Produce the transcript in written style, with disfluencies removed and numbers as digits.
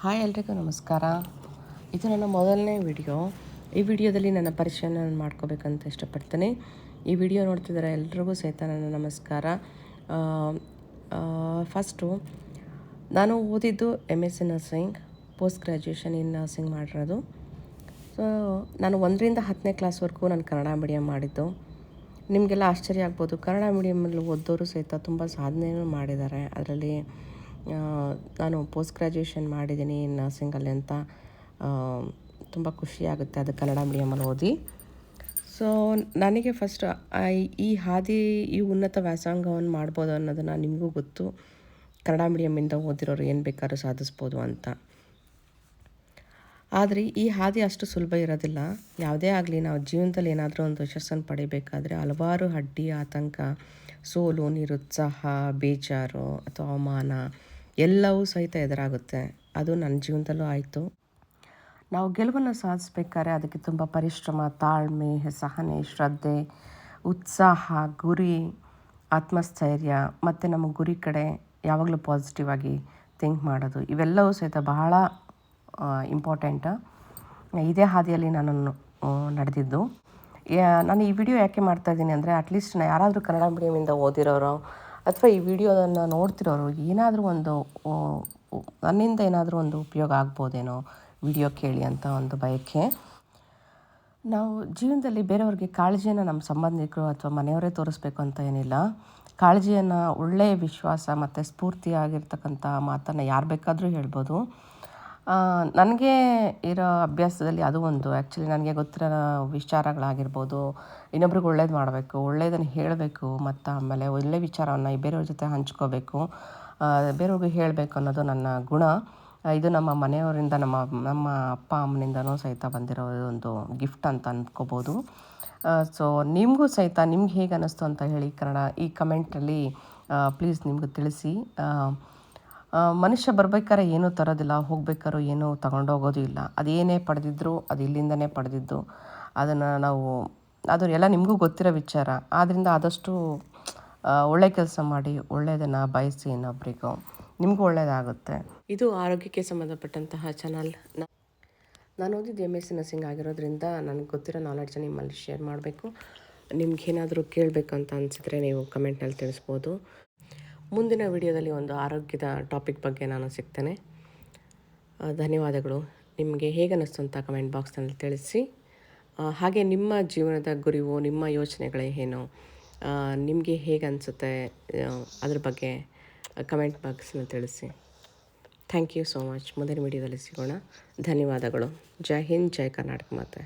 Hi ಎಲ್ರಿಗೂ ನಮಸ್ಕಾರ. ಇದು ನನ್ನ ಮೊದಲನೇ ವಿಡಿಯೋ. ಈ ವಿಡಿಯೋದಲ್ಲಿ ನನ್ನ ಪರಿಚಯ ನಾನು ಮಾಡ್ಕೋಬೇಕಂತ ಇಷ್ಟಪಡ್ತೀನಿ. ಈ ವಿಡಿಯೋ ನೋಡ್ತಿದ್ದಾರೆ ಎಲ್ರಿಗೂ ಸಹಿತ ನನ್ನ ನಮಸ್ಕಾರ. ಫಸ್ಟು ನಾನು ಓದಿದ್ದು MSc nursing, post graduation in nursing ಮಾಡಿರೋದು. ಸೊ ನಾನು 1ರಿಂದ 10ನೇ ಕ್ಲಾಸ್ವರೆಗೂ ನಾನು ಕನ್ನಡ ಮೀಡಿಯಮ್ ಮಾಡಿದ್ದು. ನಿಮಗೆಲ್ಲ ಆಶ್ಚರ್ಯ ಆಗ್ಬೋದು, ಕನ್ನಡ ಮೀಡಿಯಮಲ್ಲಿ ಓದೋರು ಸಹಿತ ತುಂಬ ಸಾಧನೆಯೂ ಮಾಡಿದ್ದಾರೆ. ಅದರಲ್ಲಿ ನಾನು ಪೋಸ್ಟ್ ಗ್ರ್ಯಾಜುಯೇಷನ್ ಮಾಡಿದ್ದೀನಿ ನರ್ಸಿಂಗಲ್ಲಿ ಅಂತ ತುಂಬ ಖುಷಿಯಾಗುತ್ತೆ ಅದು ಕನ್ನಡ ಮೀಡಿಯಮಲ್ಲಿ ಓದಿ. ಸೊ ನನಗೆ ಫಸ್ಟ್ ಈ ಉನ್ನತ ವ್ಯಾಸಂಗವನ್ನು ಮಾಡ್ಬೋದು ಅನ್ನೋದನ್ನು ನಿಮಗೂ ಗೊತ್ತು. ಕನ್ನಡ ಮೀಡಿಯಮಿಂದ ಓದಿರೋರು ಏನು ಬೇಕಾದ್ರೂ ಸಾಧಿಸ್ಬೋದು ಅಂತ. ಆದರೆ ಈ ಹಾದಿ ಅಷ್ಟು ಸುಲಭ ಇರೋದಿಲ್ಲ. ಯಾವುದೇ ಆಗಲಿ, ನಾವು ಜೀವನದಲ್ಲಿ ಏನಾದರೂ ಒಂದು ಯಶಸ್ಸನ್ನು ಪಡಿಬೇಕಾದ್ರೆ ಹಲವಾರು ಅಡ್ಡಿ, ಆತಂಕ, ಸೋಲು, ನಿರುತ್ಸಾಹ, ಬೇಜಾರು ಅಥವಾ ಅವಮಾನ ಎಲ್ಲವೂ ಸಹಿತ ಎದುರಾಗುತ್ತೆ. ಅದು ನನ್ನ ಜೀವನದಲ್ಲೂ ಆಯಿತು. ನಾವು ಗೆಲುವನ್ನು ಸಾಧಿಸ್ಬೇಕಾದ್ರೆ ಅದಕ್ಕೆ ತುಂಬ ಪರಿಶ್ರಮ, ತಾಳ್ಮೆ, ಸಹನೆ, ಶ್ರದ್ಧೆ, ಉತ್ಸಾಹ, ಗುರಿ, ಆತ್ಮಸ್ಥೈರ್ಯ ಮತ್ತು ನಮ್ಮ ಗುರಿ ಕಡೆ ಯಾವಾಗಲೂ ಪಾಸಿಟಿವ್ ಆಗಿ ಥಿಂಕ್ ಮಾಡೋದು, ಇವೆಲ್ಲವೂ ಸಹಿತ ಬಹಳ ಇಂಪಾರ್ಟೆಂಟ್. ಇದೇ ಹಾದಿಯಲ್ಲಿ ನಾನು ನಡೆದಿದ್ದು. ನಾನು ಈ ವಿಡಿಯೋ ಯಾಕೆ ಮಾಡ್ತಾಯಿದ್ದೀನಿ ಅಂದರೆ, ಅಟ್ಲೀಸ್ಟ್ ಯಾರಾದರೂ ಕನ್ನಡ ಮೀಡಿಯಮಿಂದ ಓದಿರೋರು ಅಥವಾ ಈ ವಿಡಿಯೋವನ್ನು ನೋಡ್ತಿರೋರು ಏನಾದರೂ ಒಂದು ನನ್ನಿಂದ ಏನಾದರೂ ಒಂದು ಉಪಯೋಗ ಆಗ್ಬೋದೇನೋ ವಿಡಿಯೋ ಕೇಳಿ ಅಂತ ಒಂದು ಬಯಕೆ. ನಾವು ಜೀವನದಲ್ಲಿ ಬೇರೆಯವ್ರಿಗೆ ಕಾಳಜಿಯನ್ನು ನಮ್ಮ ಸಂಬಂಧಿಕರು ಅಥವಾ ಮನೆಯವರೇ ತೋರಿಸ್ಬೇಕು ಅಂತ ಏನಿಲ್ಲ. ಕಾಳಜಿಯನ್ನು, ಒಳ್ಳೆಯ ವಿಶ್ವಾಸ ಮತ್ತು ಸ್ಫೂರ್ತಿಯಾಗಿರ್ತಕ್ಕಂಥ ಮಾತನ್ನು ಯಾರು ಬೇಕಾದರೂ ಹೇಳ್ಬೋದು. ನನಗೆ ಇರೋ ಅಭ್ಯಾಸದಲ್ಲಿ ಅದು ಒಂದು. ಆ್ಯಕ್ಚುಲಿ ನನಗೆ ಗೊತ್ತಿರೋ ವಿಚಾರಗಳಾಗಿರ್ಬೋದು, ಇನ್ನೊಬ್ರಿಗೆ ಒಳ್ಳೇದು ಮಾಡಬೇಕು, ಒಳ್ಳೆಯದನ್ನು ಹೇಳಬೇಕು, ಮತ್ತು ಆಮೇಲೆ ಒಳ್ಳೆಯ ವಿಚಾರವನ್ನು ಬೇರೆಯವ್ರ ಜೊತೆ ಹಂಚ್ಕೋಬೇಕು, ಬೇರೆಯವ್ರಿಗೆ ಹೇಳಬೇಕು ಅನ್ನೋದು ನನ್ನ ಗುಣ. ಇದು ನಮ್ಮ ಮನೆಯವರಿಂದ, ನಮ್ಮ ಅಪ್ಪ ಅಮ್ಮನಿಂದನೂ ಸಹಿತ ಬಂದಿರೋ ಒಂದು ಗಿಫ್ಟ್ ಅಂತ ಅಂದ್ಕೋಬೋದು. ಸೊ ನಿಮಗೂ ಸಹಿತ ನಿಮ್ಗೆ ಹೇಗೆ ಅನ್ನಿಸ್ತು ಅಂತ ಹೇಳಿ ಈ ಕಮೆಂಟಲ್ಲಿ ಪ್ಲೀಸ್ ನಿಮಗೂ ತಿಳಿಸಿ. ಮನುಷ್ಯ ಬರ್ಬೇಕಾದ್ರೆ ಏನೂ ತರೋದಿಲ್ಲ, ಹೋಗ್ಬೇಕಾದ್ರೂ ಏನೂ ತಗೊಂಡೋಗೋದು ಇಲ್ಲ. ಅದೇನೇ ಪಡೆದಿದ್ರು ಅದು ಇಲ್ಲಿಂದನೇ ಪಡೆದಿದ್ದು. ಅದು ಎಲ್ಲ ನಿಮಗೂ ಗೊತ್ತಿರೋ ವಿಚಾರ. ಆದ್ದರಿಂದ ಆದಷ್ಟು ಒಳ್ಳೆ ಕೆಲಸ ಮಾಡಿ, ಒಳ್ಳೆಯದನ್ನು ಬಯಸಿ ಇನ್ನೊಬ್ಬರಿಗೂ, ನಿಮಗೂ ಒಳ್ಳೆಯದಾಗುತ್ತೆ. ಇದು ಆರೋಗ್ಯಕ್ಕೆ ಸಂಬಂಧಪಟ್ಟಂತಹ ಚಾನಲ್. ನಾನು ಓದಿದ್ದು MSc ನರ್ಸಿಂಗ್ ಆಗಿರೋದ್ರಿಂದ ನನಗೆ ಗೊತ್ತಿರೋ ನಾಲೆಡ್ಜ್ ನಿಮ್ಮಲ್ಲಿ ಶೇರ್ ಮಾಡಬೇಕು. ನಿಮ್ಗೇನಾದರೂ ಕೇಳಬೇಕು ಅಂತ ಅನಿಸಿದ್ರೆ ನೀವು ಕಮೆಂಟ್ನಲ್ಲಿ ತಿಳಿಸ್ಬೋದು. ಮುಂದಿನ ವಿಡಿಯೋದಲ್ಲಿ ಒಂದು ಆರೋಗ್ಯದ ಟಾಪಿಕ್ ಬಗ್ಗೆ ನಾನು ಸಿಗ್ತೇನೆ. ಧನ್ಯವಾದಗಳು. ನಿಮಗೆ ಹೇಗೆ ಅನ್ನಿಸ್ತು ಅಂತ ಕಮೆಂಟ್ ಬಾಕ್ಸ್ನಲ್ಲಿ ತಿಳಿಸಿ. ಹಾಗೆ ನಿಮ್ಮ ಜೀವನದ ಗುರಿವು, ನಿಮ್ಮ ಯೋಚನೆಗಳೇ ಏನು, ನಿಮಗೆ ಹೇಗೆ ಅನಿಸುತ್ತೆ ಅದ್ರ ಬಗ್ಗೆ ಕಮೆಂಟ್ ಬಾಕ್ಸ್ನಲ್ಲಿ ತಿಳಿಸಿ. Thank you so much. ಮುಂದಿನ ವಿಡಿಯೋದಲ್ಲಿ ಸಿಗೋಣ. ಧನ್ಯವಾದಗಳು. ಜೈ ಹಿಂದ್, ಜೈ ಕರ್ನಾಟಕ ಮಾತೆ.